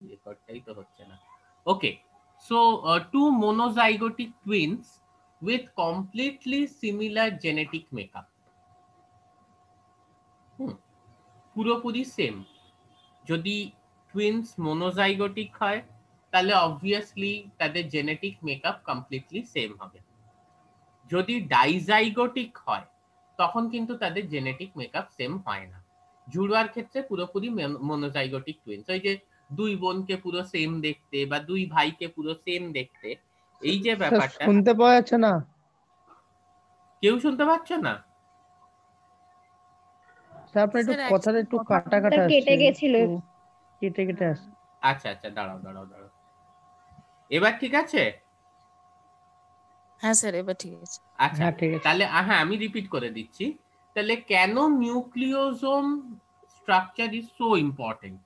রেকর্ডটাই তো হচ্ছে না। Okay, so two monozygotic twins with completely similar genetic makeup, পুরোপুরি সেম। যদি টুইন্স মোনোজাইগোটিক হয় তাহলে অবভিয়াসলি তাদের জেনেটিক মেকআপ কমপ্লিটলি সেম হবে। যদি ডাইজাইগোটিক হয় তখন কিন্তু তাদের জেনেটিক মেকআপ সেম হয় না। জুড়োয়ার ক্ষেত্রে পুরোপুরি মোনোজাইগোটিক টুইন্স, ওই যে দুই বোনকে পুরো সেম দেখতে বা দুই ভাইকে পুরো সেম দেখতে, এই যে স্যার ব্যাপারটা। শুনতে পাওয়া যাচ্ছে না? কেউ শুনতে পাচ্ছ না? স্যার আপনার একটু স্যার কথাটা অ্যাকচুয়ালি একটু কথা কাটা কাটা আসছে, কেটে গেছিল। একটু কেটে কেটে হ্যাঁ। আসছে। আচ্ছা আচ্ছা, দাঁড়াও দাঁড়াও দাঁড়াও, এবার ঠিক আছে? হ্যাঁ স্যার এবার ঠিক আছে। আচ্ছা, হ্যাঁ ঠিক আছে। তাহলে হ্যাঁ আমি রিপিট করে দিচ্ছি। তাহলে কেন nucleosome structure is so important,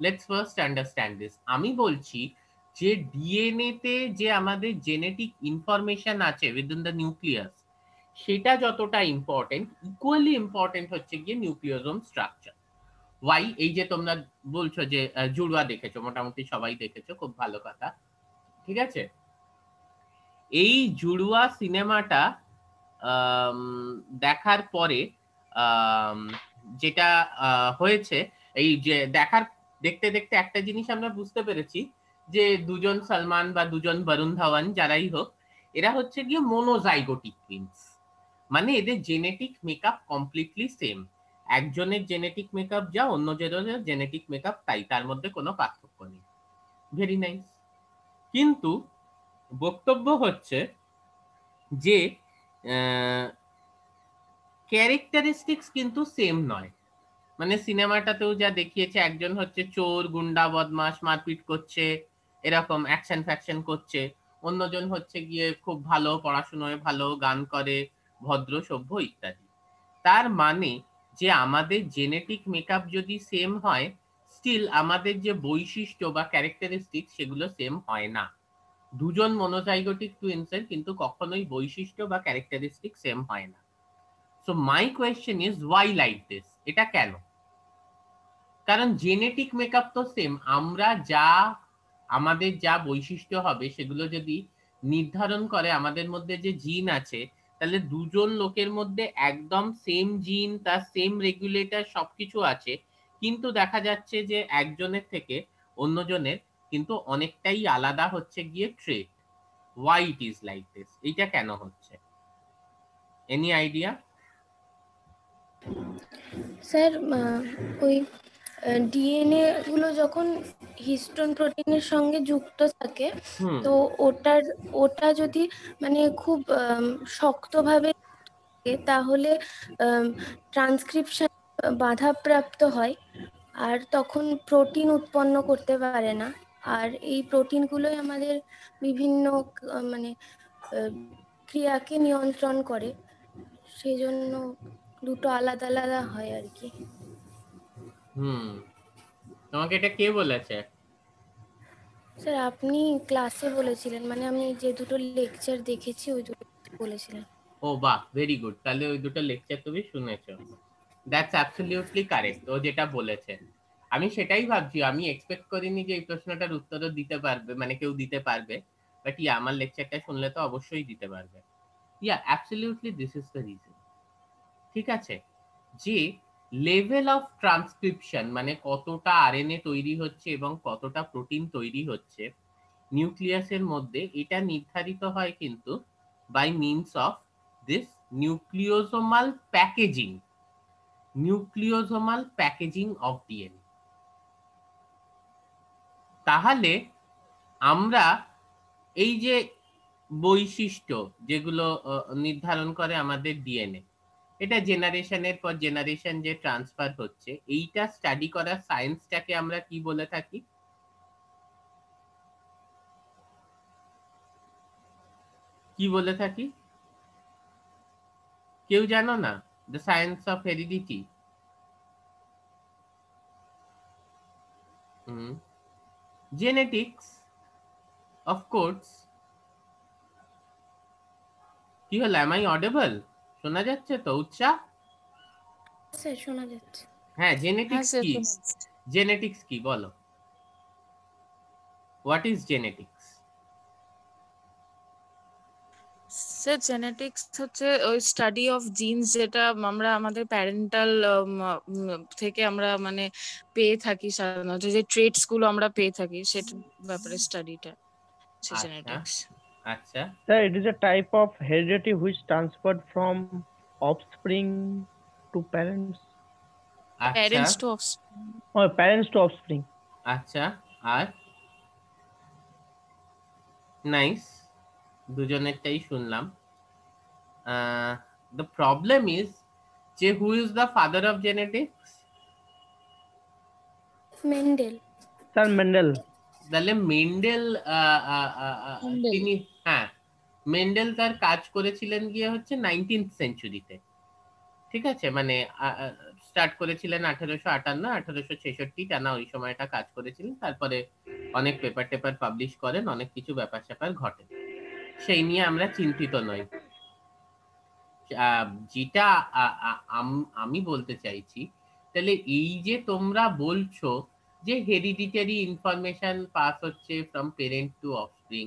let's first understand this. আমি বলছি যে ডিএনএ তে যে আমাদের জেনেটিক ইনফরমেশন আছে উইদিন দ্য নিউক্লিয়াস, সেটা যতটা ইম্পর্টেন্ট, ইকুয়ালি ইম্পর্টেন্ট হচ্ছে গিয়ে নিউক্লিওজোম স্ট্রাকচার। ওয়াই? এই যে তোমরা বলছো যে জুড়ওয়া দেখেছো, মোটামুটি সবাই দেখেছো, খুব ভালো কথা, ঠিক আছে। এই জুড়ওয়া সিনেমাটা দেখার পরে যেটা হয়েছে, এই যে দেখতে দেখতে একটা জিনিস আমরা বুঝতে পেরেছি যে দুজন সালমান বা দুজন বরুণ ধাওয়ান যারাই হোক, এরা হচ্ছে গিয়ে মোনোজাইগোটিক টুইনস। মানে এদের জেনেটিক মেকআপ কমপ্লিটলি সেম। একজনের জেনেটিক মেকআপ যা, অন্যজনের জেনেটিক মেকআপ তাই, তার মধ্যে কোনো পার্থক্য নেই। Very nice. কিন্তু বক্তব্য হচ্ছে যে ক্যারেক্টারিস্টিক্স কিন্তু সেম নয়। মানে সিনেমাটাতেও যা দেখিয়েছে, একজন হচ্ছে চোর, গুন্ডা, বদমাস, মারপিট করছে, এরকম অ্যাকশন ফ্যাকশন করছে, অন্যজন হচ্ছে গিয়ে খুব ভালো, পড়াশোনায় ভালো, গান করে, ভদ্র সভ্য ইত্যাদি। তার মানে যে আমাদের জেনেটিক মেকআপ যদি সেম হয়, স্টিল আমাদের যে বৈশিষ্ট্য বা ক্যারেক্টারিস্টিক সেগুলো সেম হয় না। দুজন মনোজাইগোটিক টুইন্সের কিন্তু কখনোই বৈশিষ্ট্য বা ক্যারেক্টারিস্টিক সেম হয় না। So my question is Y like this, এটা কেন? কারণ জেনেটিক মেকআপ তো সেম। আমরা যা, আমাদের যা বৈশিষ্ট্য হবে সেগুলো যদি নির্ধারণ করে আমাদের মধ্যে যে জিন আছে, তাহলে দুজন লোকের মধ্যে একদম সেম জিন, তার সেম রেগুলেটর সবকিছু আছে, কিন্তু দেখা যাচ্ছে যে একজনের থেকে অন্যজনের কিন্তু অনেকটাই আলাদা হচ্ছে গিয়ে trait. Why it is like this, এইটা কেন হচ্ছে? Any idea? স্যার ওই ডিএনএ গুলো যখন হিস্টোন প্রোটিনের সঙ্গে যুক্ত থাকে, হুম তো ওটা যদি মানে খুব শক্তভাবে থাকে, তাহলে ট্রান্সক্রিপশন বাধাপ্রাপ্ত হয়, আর তখন প্রোটিন উৎপন্ন করতে পারে না। আর এই প্রোটিনগুলোই আমাদের বিভিন্ন মানে ক্রিয়াকে নিয়ন্ত্রণ করে। সেই জন্য দুটো আলাদা আলাদা হয় আর কি। হুম, তোমাকে এটা কে বলেছে? স্যার আপনি ক্লাসে বলেছিলেন, মানে আমি যে দুটো লেকচার দেখেছি ওই দুটো বলেছিলেন। ও বাহ, ভেরি গুড, তাহলে ওই দুটো লেকচার তুমি শুনেছো। দ্যাটস অ্যাবসলিউটলি কারেক্ট, ও যেটা বলেছে। আমি সেটাই ভাবছি, আমি এক্সপেক্ট করিনি যে এই প্রশ্নটার উত্তরও দিতে পারবে, মানে কেউ দিতে পারবে। বাট ইয়া, আমার লেকচারটা শুনলে তো অবশ্যই দিতে পারবে। Yeah, absolutely this is the reason. ঠিক আছে, যে লেভেল অফ ট্রান্সক্রিপশন, মানে কতটা আরএনএ তৈরি হচ্ছে এবং কতটা প্রোটিন তৈরি হচ্ছে নিউক্লিয়াসের মধ্যে, এটা নির্ধারিত হয় কিন্তু by means of this nucleosomal packaging, nucleosomal packaging of DNA. তাহলে আমরা এই যে বৈশিষ্ট্য যেগুলো নির্ধারণ করে আমাদের ডিএনএ, এটা জেনারেশনের পর জেনারেশন যে ট্রান্সফার হচ্ছে, এইটা স্টাডি করার সায়েন্সটাকে আমরা কি বলে থাকি? কি বলে থাকি? কেউ জানো না? The science of heredity. Genetics, of course. কি হলো, এম আই অডেবল? শোনা যাচ্ছে তো উৎসাহ? স্যার শোনা যাচ্ছে। হ্যাঁ, হ্যাঁ জেনেটিক্স স্যার কি? জেনেটিক্স কি বলো? What is genetics? Sir genetics হচ্ছে ওই স্টাডি অফ জিনস, যেটা আমরা আমাদের প্যারেন্টাল থেকে আমরা মানে পেয়ে থাকি, সাধারণত যে ট্রেটস গুলো আমরা পেয়ে থাকি সেটার ব্যাপারে স্টাডিটা হচ্ছে আচ্ছা জেনেটিক্স। আচ্ছা, Sir, it is a type of heredity which transferred from offspring to parents আচ্ছা, parents to offspring. or parents to offspring. আচ্ছা, আর নাইস, দুজনেরটাই শুনলাম। দ্য প্রবলেম ইজ যে who is the father of genetics? Mendel. Sir, Mendel. তাহলে Mendel তিনি, হ্যাঁ, Mendel তার কাজ করেছিলেন গিয়ে হচ্ছে 19th সেঞ্চুরিতে, ঠিক আছে, মানে স্টার্ট করেছিলেন 1858 1866 টানা ওই সময়টা কাজ করেছিলেন। তারপরে অনেক পেপার টেপার পাবলিশ করেন, অনেক কিছু ব্যাপার স্যাপার ঘটে, সেই নিয়ে আমরা চিন্তিত নই। যেটা আমি বলতে চাইছি, তাহলে এই যে তোমরা বলছো যে হেরিডিটারি ইনফরমেশন পাস হচ্ছে ফ্রম পেরেন্ট টু অফস্প্রিং,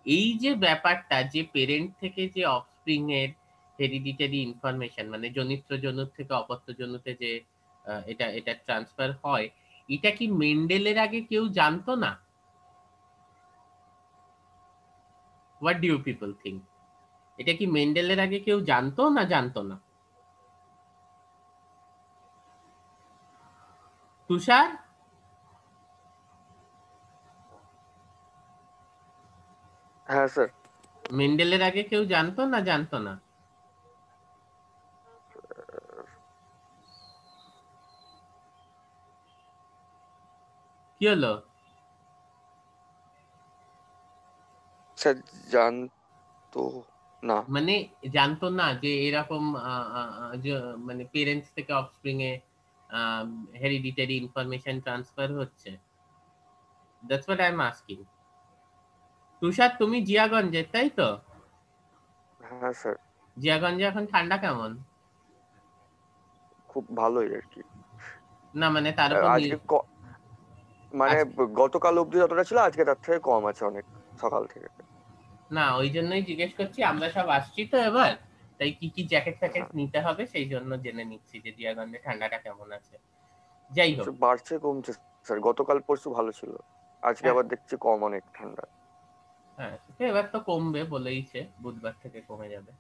এই যে ব্যাপারটা যে পেরেন্ট থেকে যে অফস্প্রিং এর হেরিডিটারি ইনফরমেশন মানে জনিত্র জনুর থেকে অপত্য জনুতে যে এটা এটা ট্রান্সফার হয়, এটা কি মেন্ডেলের আগে কেউ জানতো না? What do you people think? এটা কি মেন্ডেলের আগে কেউ জানতো না জানতো না? তুষার? হ্যাঁ স্যার। মেন্ডেলের আগে কেউ জানতো না জানতো না? কি হলো? স্যার জানতো না। মানে জানতো না যে এরকম যে মানে পেরেন্টস থেকে অফস্প্রিং এ হেরিডিটারি ইনফরমেশন ট্রান্সফার হচ্ছে? That's what I am asking. Tushar, তুমি জিয়াগঞ্জের, তাই তো? হ্যাঁ স্যার, জিয়াগঞ্জে এখন ঠান্ডা কেমন? খুব ভালোই আর কি। না মানে তার উপর আজকে মানে গতকাল অবধি যতটা ছিল আজকে তার থেকে কম আছে অনেক, সকাল থেকে। না, ওই জন্যই জিজ্ঞেস করছি, আমরা সব আসছি তো এবার, তাই কি কি জ্যাকেট ফ্যাকেট নিতে হবে সেই জন্য জেনে নিচ্ছি যে জিয়াগঞ্জে ঠান্ডাটা কেমন আছে। যাই হোক, বাড়ছে কমছে স্যার, গতকাল পরশু ভালো ছিল, আজকে আবার দেখছি কম অনেক ঠান্ডা। হ্যাঁ, এবার তো কমবে বলেইছে, বুধবার থেকে কমে যাবে।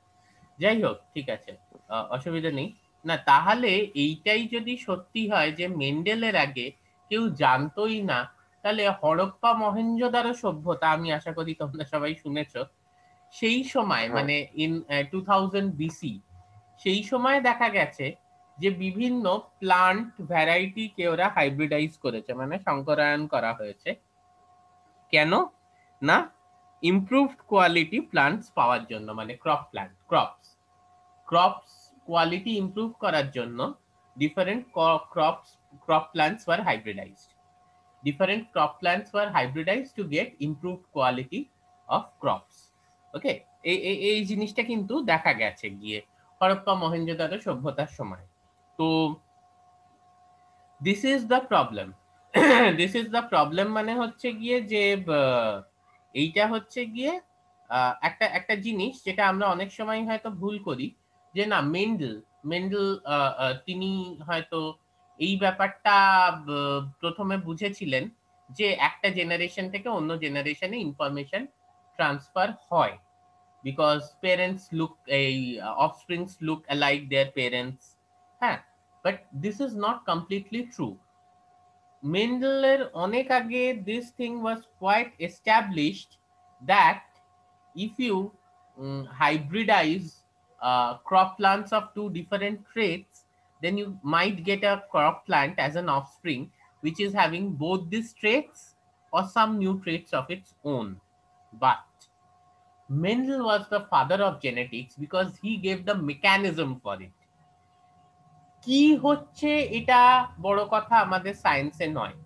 যাই হোক, ঠিক আছে, অসুবিধা নেই। না তাহলে এইটাই যদি সত্যি হয় যে মেন্ডেলের আগে কেউ জানতোই না, তাহলে হরপ্পা মহেঞ্জোদারো সভ্যতা, আমি আশা করি তোমরা সবাই শুনেছো, সেই সময় মানে ইন 2000 বিসি, সেই সময় দেখা গেছে যে বিভিন্ন প্লান্ট ভ্যারাইটি কে ওরা হাইব্রিডাইজ করেছে, মানে সংকরায়ন করা হয়েছে। কেন না? ইমপ্রুভড কোয়ালিটি প্লান্টস পাওয়ার জন্য, মানে ক্রপস কোয়ালিটি ইমপ্রুভ করার জন্য different crop plants were hybridized. Different crop plants were hybridized to get improved quality of crops. ওকে, এই জিনিসটা কিন্তু দেখা গেছে গিয়ে হরপ্পা মহেঞ্জোদারো সভ্যতার সময়। তো this is the problem. This is the problem মানে হচ্ছে গিয়ে যে এইটা হচ্ছে গিয়ে একটা একটা জিনিস যেটা আমরা অনেক সময় হয়তো ভুল করি, যে না মেন্ডেল তিনি হয়তো এই ব্যাপারটা প্রথমে বুঝেছিলেন যে একটা জেনারেশন থেকে অন্য জেনারেশনে ইনফরমেশন ট্রান্সফার হয়, বিকজ পেরেন্টস লুক এই offsprings look alike their parents. হ্যাঁ, but this is not completely true. মেন্ডেলের অনেক আগে this thing was quite established that if you hybridize crop plants of two different traits, then you might get a crop plant as an offspring which is having both these traits or some new traits of its own. But Mendel was the father of genetics because he gave the mechanism for it. কি হচ্ছে এটা বড় কথা আমাদের সায়েন্সে নয়,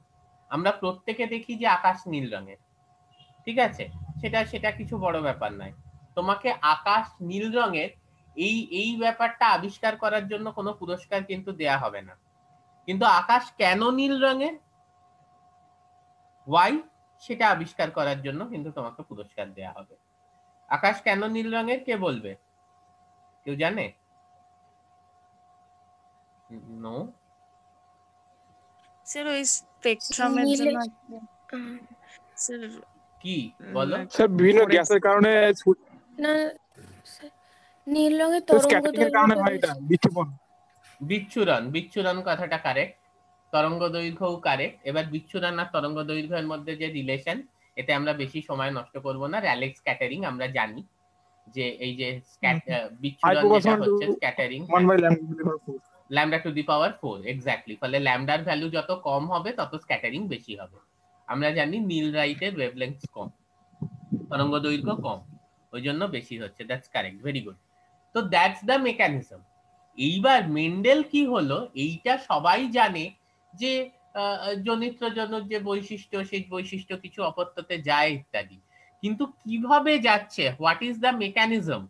আমরা প্রত্যেকে দেখি যে আকাশ নীল রঙের, ঠিক আছে, সেটা সেটা কিছু বড় ব্যাপার নয়। তোমাকে আকাশ নীল রঙের এই ব্যাপারটা আবিষ্কার করার জন্য কোনো পুরস্কার কিন্তু দেয়া হবে না। কিন্তু আকাশ কেন নীল রঙের, ওয়াই? সেটা আবিষ্কার করার জন্য কিন্তু তোমাকে পুরস্কার দেয়া হবে। আকাশ কেন নীল রঙের, কে বলবে? কেউ জানে? নো। স্যার ওই স্পেকট্রামের নীলে জন্য আহ, স্যার কি বলো? স্যার বিভিন্ন গ্যাসের কারণে না স্যার, নীল রঙের স্ক্যাটারিং এর কারণে তরঙ্গদৈর্ঘ্যটা হয় এটা, বেশি। বিচ্ছুরণ। বিচ্ছুরণ কথাটা কারেক্ট, তরঙ্গ দৈর্ঘ্যও কারেক্ট। এবার বিচ্ছুরণ আর তরঙ্গ দৈর্ঘ্যের মধ্যে যে রিলেশন, এতে আমরা বেশি সময় নষ্ট করব না। র্যালেক্স স্ক্যাটারিং আমরা জানি যে এই যে বিচ্ছুরণ যেটা হচ্ছে scattering, lambda to the power 4 exactly. ফলে ল্যামডার ভ্যালু যত কম হবে তত স্ক্যাটারিং বেশি হবে। আমরা জানি নীল লাইটের ওয়েভলেংথ কম, তরঙ্গ দৈর্ঘ্য কম, ওই জন্য বেশি হচ্ছে। That's correct, very good. তো দ্যাটস দ্য মেকানিজম। এইবার মেন্ডেল কি হলো, এইটা সবাই জানে যে জনিত্রজনক যে বৈশিষ্ট্য, সেই বৈশিষ্ট্য কিছু অপত্যতে যায় ইত্যাদি, কিন্তু কিভাবে যাচ্ছে, what is the mechanism,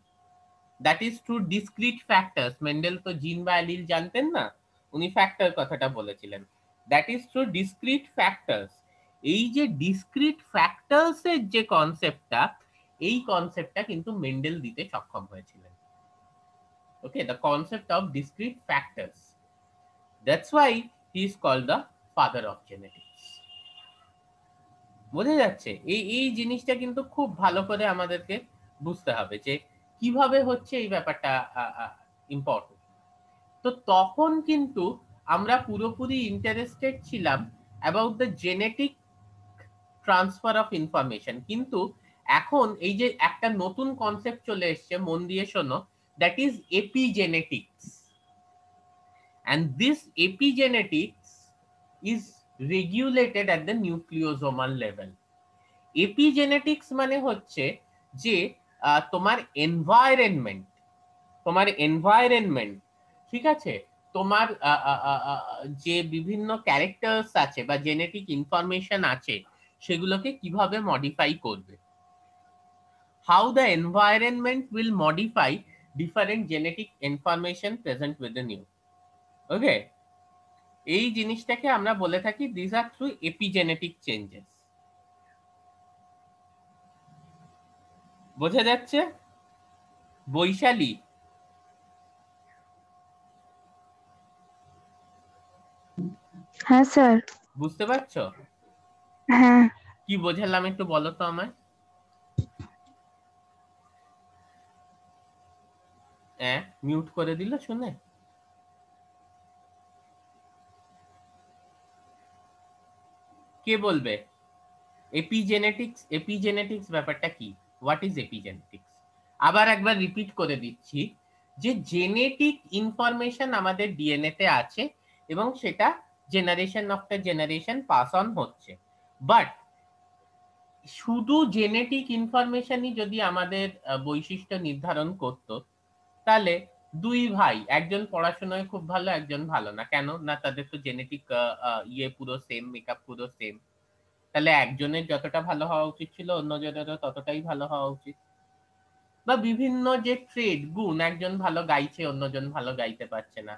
that is through discrete factors. Mendel তো জিন বা অ্যালিল জানতেন না, উনি ফ্যাক্টর কথাটা বলেছিলেন। That is through discrete factors. এই যে ডিসক্রিট ফ্যাক্টরস এর যে কনসেপ্টটা, এই কনসেপ্টটা কিন্তু মেন্ডেল দিতে সক্ষম হয়েছিলেন। Okay, the concept of discrete factors. That's why he is called the father of genetics. বোঝা যাচ্ছে? এই জিনিসটা কিন্তু খুব ভালো করে আমাদেরকে বুঝতে হবে যে কিভাবে হচ্ছে এই ব্যাপারটা ইম্পর্টেন্ট। তো তখন কিন্তু আমরা পুরোপুরি ইন্টারেস্টেড ছিলাম about the genetic transfer of information, কিন্তু এখন এই যে একটা নতুন কনসেপ্ট চলে এসছে, মন দিয়ে শোনো, that is epigenetics. And this epigenetics is regulated at the nucleosomal level. Epigenetics মানে হচ্ছে যে তোমার এনভায়রনমেন্ট, ঠিক আছে, তোমার যে বিভিন্ন ক্যারেক্টার্স আছে বা জেনেটিক ইনফরমেশন আছে, সেগুলোকে কিভাবে মডিফাই করবে। How the environment will modify different genetic information present within you. Okay, এই জিনিসটাকে আমরা বলে থাকি these are through epigenetic changes. বোঝা যাচ্ছে? বৈশালী, হ্যাঁ স্যার। বুঝতে পারছো? হ্যাঁ। কি বোঝালাম একটু বলো তো আমায়। মিউট করে দিল শুনে। কে বলবে এপিজেনেটিক্স ব্যাপারটা কি, হোয়াট ইজ এপিজেনেটিক্স? আবার একবার রিপিট করে দিচ্ছি যে জেনেটিক ইনফরমেশন আমাদের ডিএনএ তে আছে এবং সেটা generation after generation pass on হচ্ছে। বাট শুধু জেনেটিক ইনফরমেশনই যদি আমাদের বৈশিষ্ট্য নির্ধারণ করত, তাহলে দুই ভাই, একজন পড়াশোনায় খুব ভালো, একজন ভালো না, কেন না? তাদের তো জেনেটিক পুরো সেম, মেকআপ পুরো সেম, তাহলে একজনের যতটা ভালো হওয়া উচিত ছিল অন্যজনেরও ততটাই ভালো হওয়া উচিত। বা বিভিন্ন যে ট্রেড গুণ, একজন ভালো গাইছে অন্যজন ভালো গাইতে পারছে না,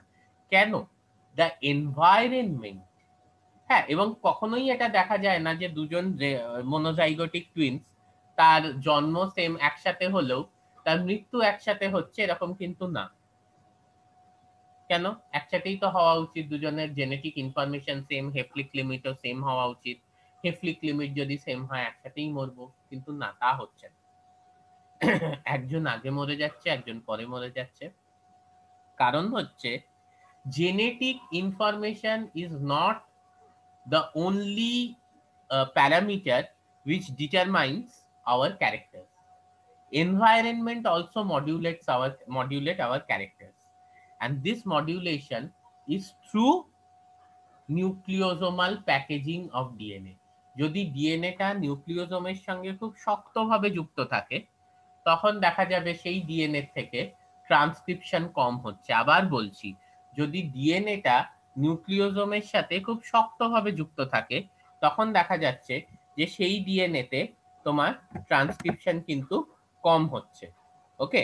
কেন? The environment. হ্যাঁ, এবং কখনোই এটা দেখা যায় না যে দুজন মনোজাইগোটিক টুইনস, তার জন্ম সেম একসাথে হলেও তার মৃত্যু একসাথে হচ্ছে, এরকম কিন্তু না। কেন? একসাথেই তো হওয়া উচিত, দুজনের জেনেটিক ইনফরমেশন সেম, হেপ্লিক লিমিটও সেম হওয়া উচিত। হেপ্লিক লিমিট যদি সেম হয় একসাথেই মরবো, কিন্তু না, তা হচ্ছে না। একজন আগে মরে যাচ্ছে, একজন পরে মরে যাচ্ছে। কারণ হচ্ছে genetic information is not the only parameter which determines our characters. Environment also modulate our characters, and this modulation is through nucleosomal packaging of DNA. যদি ডিএনএটা নিউক্লিওজোমের সঙ্গে খুব শক্তভাবে যুক্ত থাকে, তখন দেখা যাবে সেই ডিএনএ থেকে ট্রান্সক্রিপশন কম হচ্ছে। আবার বলছি, যদি ডিএনএটা নিউক্লিওজোমের সাথে খুব শক্তভাবে যুক্ত থাকে, তখন দেখা যাচ্ছে যে সেই ডিএনএতে তোমার ট্রান্সক্রিপশন কিন্তু কম হচ্ছে। ওকে,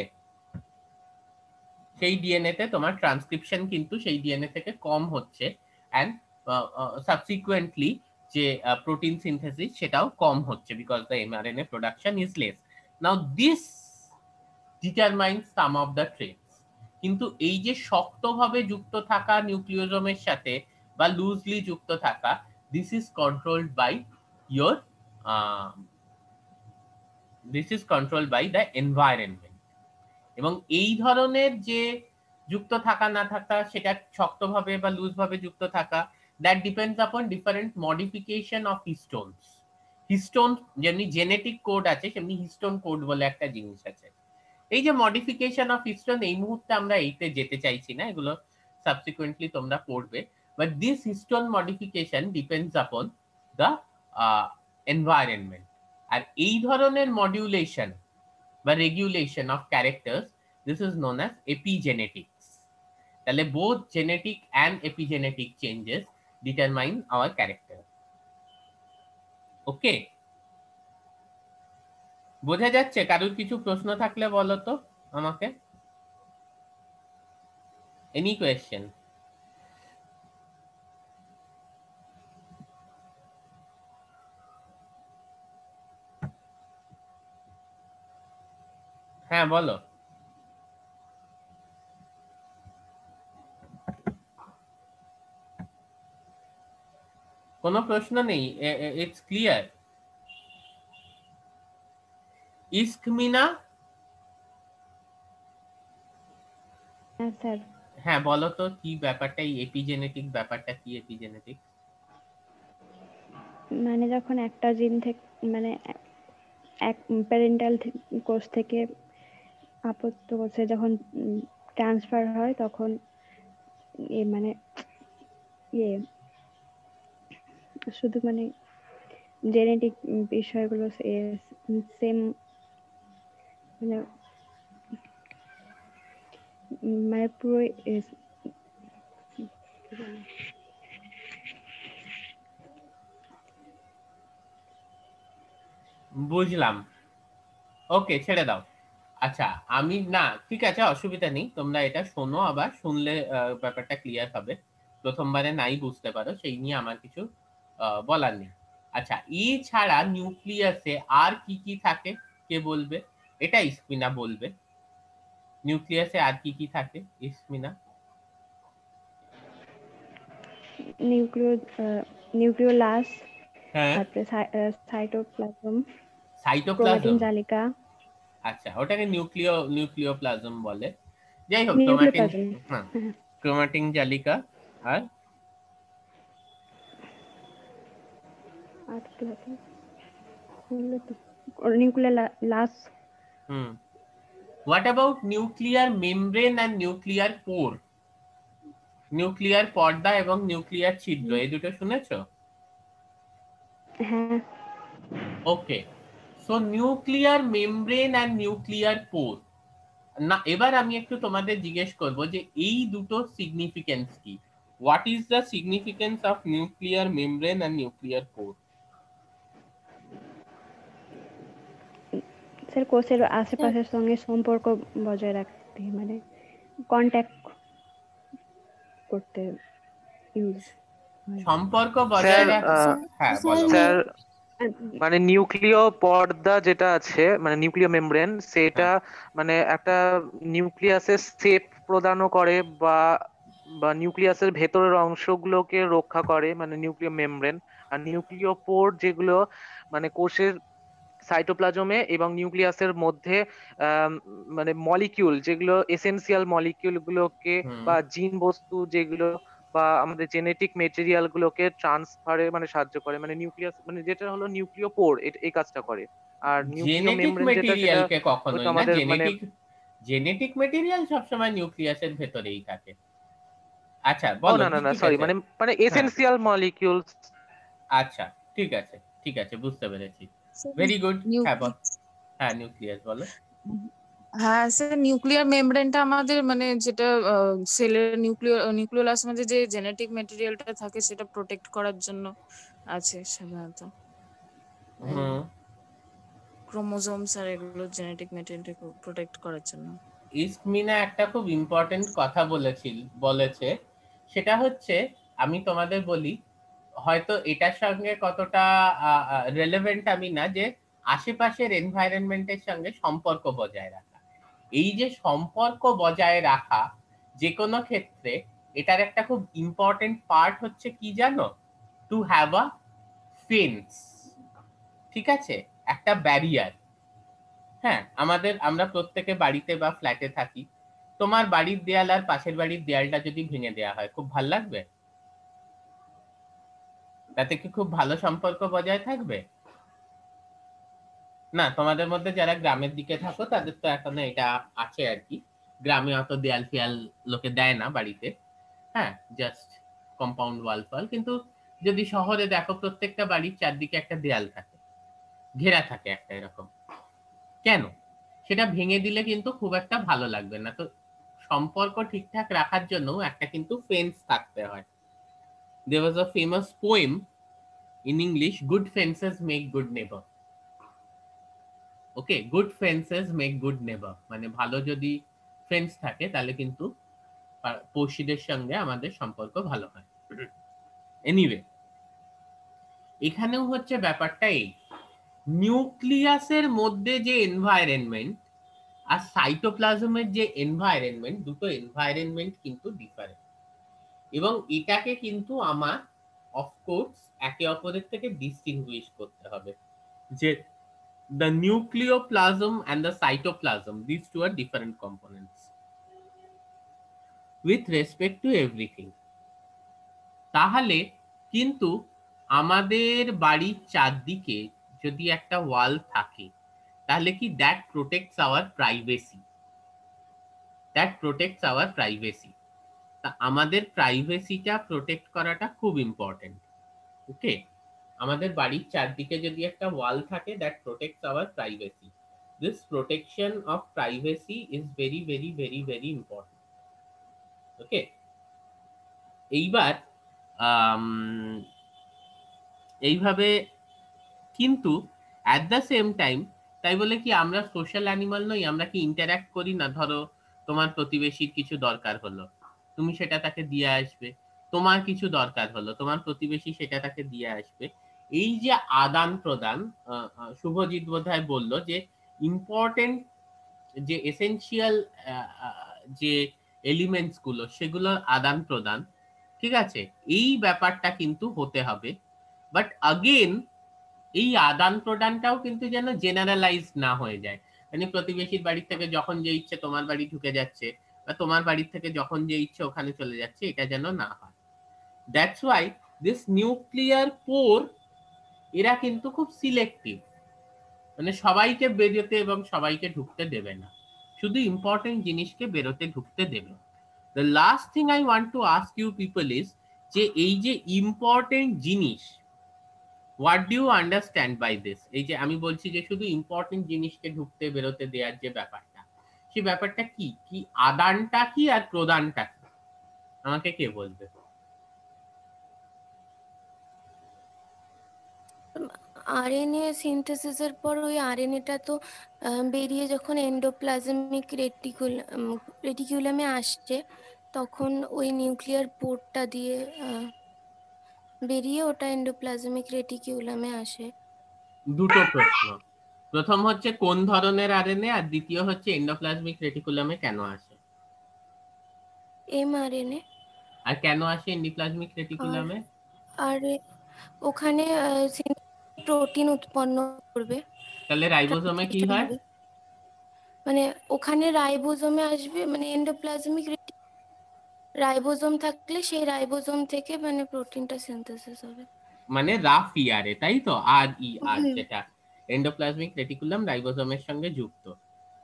সেই ডিএনএতে তোমার ট্রান্সক্রিপশন কিন্তু সেই ডিএনএ থেকে কম হচ্ছে, অ্যান্ড সাবসিকুয়েন্টলি যে প্রোটিন সিনথেসিস সেটাও কম হচ্ছে because the mRNA production is less. Now this determines some of the traits. কিন্তু এই যে শক্তভাবে যুক্ত থাকা নিউক্লিওজোমের সাথে বা লুজলি যুক্ত থাকা, this is controlled by your this is controlled by the environment. এবং এই ধরনের যে যুক্ত থাকা না থাকা, সেটা শক্তভাবে বা লুজ ভাবে যুক্ত থাকা, that depends upon different modification of histones. Histone যেমনি জেনেটিক কোড আছে, সেমনি হিস্টোন কোড বলে একটা জিনিস আছে। এই যে মডিফিকেশন অফ হিস্টোন, এই মুহূর্তে আমরা এইতে যেতে চাইছি না, এগুলো সাবসিকুয়েন্টলি তোমরা পড়বে। But this histone modification depends upon the environment. আর এই ধরনের মডিউলেশন বা regulation of characters, this is known as epigenetics. তাহলে both genetic and epigenetic changes determine our character. Okay, বোঝা যাচ্ছে? কারোর কিছু প্রশ্ন থাকলে বলো তো আমাকে। Any question? হ্যাঁ বলো। কোনো প্রশ্ন নেই? It's clear? ইস্কমিনা? হ্যাঁ স্যার, হ্যাঁ বলো তো কি ব্যাপারটা, এই এপিজেনেটিক ব্যাপারটা কি? এপিজেনেটিক মানে যখন একটা জিন থেকে মানে এক প্যারেন্টাল কোষ থেকে আপত্য কোষে যখন ট্রান্সফার হয়, তখন মানে শুধু মানে জেনেটিক বিষয়গুলো সেম মানে মানে পুরো বুঝলাম। ওকে, ছেড়ে দাও। আচ্ছা, আমি না, ঠিক আছে, অসুবিধা নেই, তোমরা এটা শোনো, আবার শুনলে ব্যাপারটা ক্লিয়ার হবে। প্রথমবারে নাই বুঝতে পারো, সেই নিয়ে আমার কিছু বলার নেই। আচ্ছা, এছাড়া নিউক্লিয়াসে আর কি কি থাকে কে বলবে? এটা ইসমিনা বলবে। নিউক্লিয়াসে আর কি কি থাকে ইসমিনা? নিউক্লিওলাস, হ্যাঁ, তারপরে সাইটোপ্লাজম, সাইটোপ্লাজম। ক্রোমাটিন জালিকা। আচ্ছা, ওটাকে নিউক্লিওপ্লাজম বলে। যাই হোক, ক্রোমাটিন, নিউক্লিওপ্লাজম, হ্যাঁ, ক্রোমাটিন জালিকা। আর nucleolus. What about nuclear membrane and nuclear pore? Nuclear পর্দা এবং নিউক্লিয়ার ছিদ্র, এই দুটো শুনেছো? হ্যাঁ। Okay, so nuclear membrane and nuclear pore. না, এবার আমি একটু তোমাদের জিজ্ঞেস করব যে এই দুটো সিগনিফিকেন্স কি? What is the significance of nuclear membrane and nuclear pore? Sir, কোষের আশেপাশের সঙ্গে সম্পর্ক বজায় রাখতে, মানে কন্ট্যাক্ট করতে ইউজ। সম্পর্ক বজায় রাখতে, হ্যাঁ বলো। স্যার, মানে নিউক্লিয় পর্দা যেটা আছে, মানে নিউক্লিয় মেমব্রেন, সেটা মানে একটা নিউক্লিয়াসের শেপ প্রদানও করে বা বা নিউক্লিয়াসের ভেতরের অংশগুলোকে রক্ষা করে, মানে নিউক্লিয় মেমব্রেন। আর নিউক্লিয় পোর যেগুলো মানে কোষের সাইটোপ্লাজমে এবং নিউক্লিয়াসের মধ্যে মানে মলিকিউল, যেগুলো এসেনশিয়াল মলিকিউল গুলোকে বা জিন বস্তু যেগুলো বা আমাদের জেনেটিক মেটেরিয়াল গুলোকে ট্রান্সফারে মানে সাহায্য করে, মানে নিউক্লিয়াস মানে যেটা হলো নিউক্লিয় পোর এই কাজটা করে। আর নিউক্লিয় জেনেটিক মেমব্রেন যেটা, সেটা মেটেরিয়ালকে কখনোই হয়তো না, আমাদের মানে জেনেটিক মেটেরিয়াল সবসময় নিউক্লিয়াসের ভেতরেই থাকে। আচ্ছা ও বলো, না না কি না, ঠিক সরি, আছে? মানে মানে হ্যাঁ, এসেনশিয়াল মলিকিউলস। আচ্ছা, ঠিক আছে, ঠিক আছে, বুঝতে পেরেছি। Very good. হ্যাঁ বল। হ্যাঁ, নিউক্লিয়াস বলো। হ্যাঁ স্যার, নিউক্লিয়ার মেমব্রেনটা আমাদের মানে যেটা সেলের নিউক্লিওলাস মধ্যে যে জেনেটিক মেটেরিয়ালটা থাকে সেটা প্রোটেক্ট করার জন্য আছে সাধারণত। ক্রোমোজোমস আর এগুলো জেনেটিক মেটেরিয়ালটাকে প্রোটেক্ট করার জন্য। ইসমিনা একটা খুব ইম্পর্টেন্ট কথা বলেছে, সেটা হচ্ছে, আমি তোমাদের বলি, হয়তো এটার সঙ্গে কতটা রেলেভেন্ট আমি না, যে আশেপাশের এনভায়রনমেন্টের সঙ্গে সম্পর্ক বজায় রাখা। এই যে সম্পর্ক বজায় রাখা যে কোনো ক্ষেত্রে, এটার একটা খুব ইম্পর্টেন্ট পার্ট হচ্ছে কি জানো? টু হ্যাভ আ ফেন্স, ঠিক আছে, একটা ব্যারিয়ার। হ্যাঁ, আমরা প্রত্যেকে বাড়িতে বা ফ্ল্যাটে থাকি। তোমার বাড়ির দেয়াল আর পাশের বাড়ির দেয়ালটা যদি ভেঙে দেওয়া হয়, খুব ভালো লাগবে? তাতে কি খুব ভালো সম্পর্ক বজায় থাকবে? না, তোমাদের মধ্যে যারা গ্রামের দিকে থাকো তাদের তো এখনো এটা আছে আর কি। গ্রামে অত দেয়াল ফিয়াল লোকে দেয় না বাড়িতে, হ্যাঁ, জাস্ট কম্পাউন্ড ওয়াল ফল। কিন্তু যদি শহরে দেখো, প্রত্যেকটা বাড়ির চারদিকে একটা দেয়াল থাকে, ঘেরা থাকে একটা এরকম। কেন? সেটা ভেঙে দিলে কিন্তু খুব একটা ভালো লাগবে না। তো সম্পর্ক ঠিকঠাক রাখার জন্য একটা কিন্তু ফেন্স থাকতে হয়। There was a famous poem in English, good fences make good neighbor. Okay, good fences make good নেবার, মানে ভালো যদি ফেন্স থাকে তাহলে কিন্তু পড়শিদের সঙ্গে আমাদের সম্পর্ক ভালো হয়। এনিওয়ে, এখানেও হচ্ছে ব্যাপারটা এই, নিউক্লিয়াসের মধ্যে যে এনভায়রনমেন্ট আর সাইটোপ্লাজমের যে এনভায়রনমেন্ট, দুটো এনভায়রনমেন্ট কিন্তু ডিফারেন্ট। এবং এটাকে কিন্তু আমার অফকোর্স একে অপরের থেকে ডিস্টিংগুইশ করতে হবে, যে the nucleoplasm and the cytoplasm, these two are different components with respect to everything. তাহলে কিন্তু আমাদের বাড়ির চারদিকে যদি একটা ওয়াল থাকে, তাহলে কি that protects our privacy, that protects our privacy। তা আমাদের প্রাইভেসিটা প্রোটেক্ট করাটা খুব ইম্পর্টেন্ট। ওকে, আমাদের বাড়ির চারদিকে যদি একটা ওয়াল থাকে, that protects our privacy. This protection of privacy is very very very very important. ওকে, এইবার এইভাবে কিন্তু অ্যাট দ্য সেম টাইম, তাই বলে কি আমরা সোশ্যাল অ্যানিমাল নই? আমরা কি ইন্টারঅ্যাক্ট করি না? ধরো তোমার প্রতিবেশীর কিছু দরকার হলো, তুমি সেটা তাকে দিয়ে আসবে। তোমার কিছু দরকার হলো, তোমার প্রতিবেশী সেটা তাকে দিয়ে আসবে। এই যে আদান প্রদান, শুভজিৎ বোধহয় বললো যে ইম্পর্টেন্ট যে এসেনশিয়াল যে এলিমেন্টস গুলো, সেগুলোর আদান প্রদান, ঠিক আছে, এই ব্যাপারটা কিন্তু হতে হবে। বাট আগেন, এই আদান প্রদানটাও কিন্তু যেন জেনারেলাইজ না হয়ে যায়, মানে প্রতিবেশীর বাড়ি থেকে যখন যে ইচ্ছে তোমার বাড়ি ঢুকে যাচ্ছে, বা তোমার বাড়ি থেকে যখন যে ইচ্ছে ওখানে চলে যাচ্ছে, এটা যেন না হয়। দ্যাটস ওয়াই দিস নিউক্লিয়ার পোর, এরা কিন্তু খুব সিলেক্টিভ, মানে সবাইকে বেরোতে এবং সবাইকে ঢুকতে দেবে না, শুধু ইম্পর্টেন্ট জিনিসকে বেরোতে ঢুকতে দেবে। The last thing I want to ask you people is, যে এই যে ইম্পর্টেন্ট জিনিস, what do you understand by this? এই যে আমি বলছি যে শুধু ইম্পর্টেন্ট জিনিসকে ঢুকতে বেরোতে দেওয়ার যে ব্যাপারটা, সেই ব্যাপারটা কি কি? আদানটা কি আর প্রদানটা কি? আমাকে কে বলবে? আরএনএ সিনথেসিসের পর ওই আরএনএটা তো বেরিয়ে যখন এন্ডোপ্লাজমিক রেটিকুলামে আসছে, তখন ওই নিউক্লিয়ার পোর্টটা দিয়ে বেরিয়ে ওটা এন্ডোপ্লাজমিক রেটিকুলামে আসে। দুটো প্রশ্ন, প্রথম হচ্ছে কোন ধরনের আরএনএ, আর দ্বিতীয় হচ্ছে এন্ডোপ্লাজমিক রেটিকুলামে কেন আসে? এমআরএনএ। আর কেন আসে এন্ডোপ্লাজমিক রেটিকুলামে? আর ওখানে প্রোটিন উৎপন্ন করবে। তাহলে রাইবোজোমে কি হয়? মানে ওখানে রাইবোজোমে আসবে, মানে এন্ডোপ্লাজমিক রাইবোজোম থাকলে সেই রাইবোজোম থেকে মানে প্রোটিনটা সিনথেসিস হবে। মানে রাফ ইয়ারে, তাই তো? আর ই আর যেটা এন্ডোপ্লাজমিক রেটিকুলাম রাইবোজোমের সঙ্গে যুক্ত।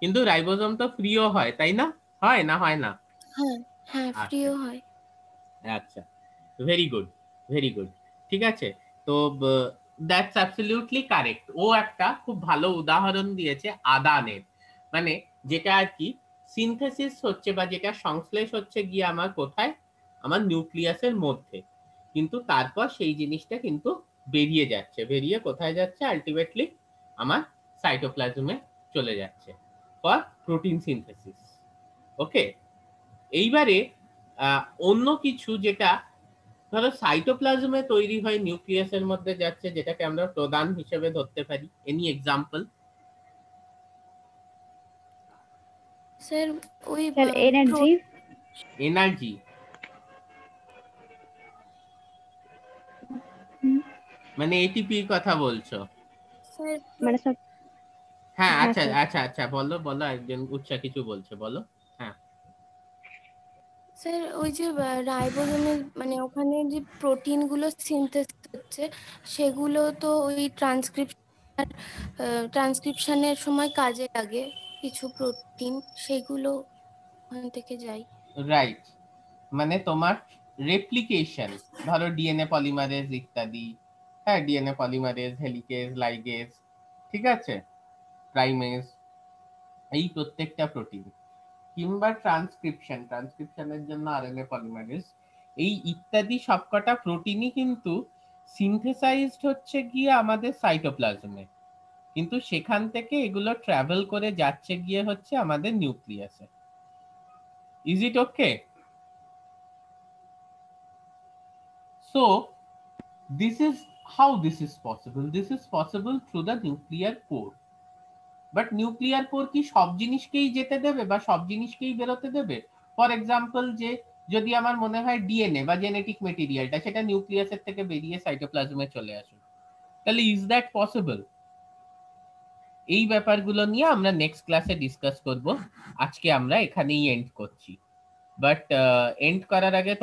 কিন্তু রাইবোজোম তো ফ্রিও হয়, তাই না? হয় না? হয় না? হ্যাঁ হ্যাঁ, ফ্রিও হয়। আচ্ছা, ভেরি গুড, ভেরি গুড। ঠিক আছে, তো দ্যাটস অ্যাবসলিউটলি কারেক্ট। ও একটা খুব ভালো উদাহরণ দিয়েছে আদানের, মানে যেটা আর কি সিনথেসিস হচ্ছে বা যেটা সংশ্লেষ হচ্ছে গিয়ে আমার কোথায়, আমার নিউক্লিয়াসের মধ্যে, কিন্তু তারপর সেই জিনিসটা কিন্তু বেরিয়ে যাচ্ছে, বেরিয়ে কোথায় যাচ্ছে? আলটিমেটলি আমার সাইটোপ্লাজমে চলে যাচ্ছে ফর প্রোটিন সিনথেসিস। ওকে, এইবারে অন্য কিছু যেটা ধরো সাইটোপ্লাজমে তৈরি হয় নিউক্লিয়াসের মধ্যে যাচ্ছে, যেটাকে আমরা প্রদান হিসেবে ধরতে পারি। Any example? স্যার ওই স্যার এনার্জি, এনার্জি মানে এটিপির কথা বলছো? স্যার মানে সব, হ্যাঁ, হ্যাঁ আচ্ছা স্যার। আচ্ছা আচ্ছা, বলো বলো, একজন উৎসা কিছু বলছে, বলো। হ্যাঁ স্যার ওই যে রাইবোজোমের মানে ওখানে যে প্রোটিনগুলো সিনথেসিস হচ্ছে, সেগুলো তো ওই ট্রান্সক্রিপশনের সময় কাজে লাগে কিছু প্রোটিন, সেগুলো ওখান থেকে যায়। রাইট, মানে তোমার রেপ্লিকেশন, ধরো ডিএনএ পলিমারেজ ইত্যাদি, হ্যাঁ ডিএনএ পলিমারেজ, হেলিকেজ, লাইগেজ, ঠিক আছে, প্রাইমেজ, এই প্রত্যেকটা প্রোটিন, কিংবা ট্রান্সক্রিপশনের জন্য আরএনএ পলিমারেজ, এই ইত্যাদি সবকটা প্রোটিনই কিন্তু সিনথেসাইজড হচ্ছে গিয়ে আমাদের সাইটোপ্লাজমে, কিন্তু সেখান থেকে এগুলো ট্রাভেল করে যাচ্ছে গিয়ে হচ্ছে আমাদের নিউক্লিয়াসে। Is it okay? So this is how this is possible. This is possible through the nuclear pore. But nuclear pore কি সব জিনিসকেই যেতে দেবে বা সব জিনিসকেই বেরোতে দেবে? ফর এক্সাম্পল, যে যদি আমার মনে হয় ডিএনএ বা জেনেটিক মেটেরিয়ালটা সেটা নিউক্লিয়াসের থেকে বেরিয়ে সাইটোপ্লাজমে চলে আসে, তাহলে ইজ দ্যাট পসিবল? এই ব্যাপারগুলো নিয়ে আমরা নেক্সট ক্লাসে ডিসকাস করব। আজকে আমরা এখানেই এন্ড করছি, বাট এন্ড করার আগে